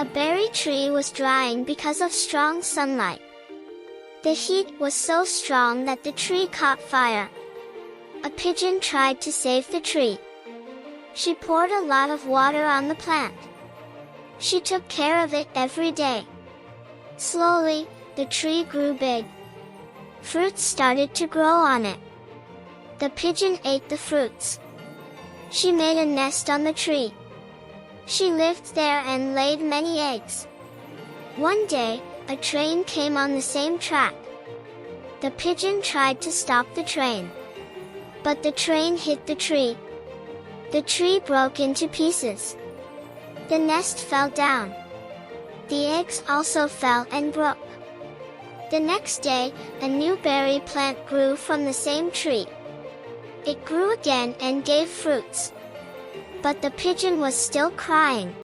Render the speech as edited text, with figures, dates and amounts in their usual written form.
A berry tree was drying because of strong sunlight. The heat was so strong that the tree caught fire. A pigeon tried to save the tree. She poured a lot of water on the plant. She took care of it every day. Slowly, the tree grew big. Fruits started to grow on it. The pigeon ate the fruits. She made a nest on the tree. She lived there and laid many eggs. One day, a train came on the same track. The pigeon tried to stop the train. But the train hit the tree. The tree broke into pieces. The nest fell down. The eggs also fell and broke. The next day, a new berry plant grew from the same tree. It grew again and gave fruits. But the pigeon was still crying.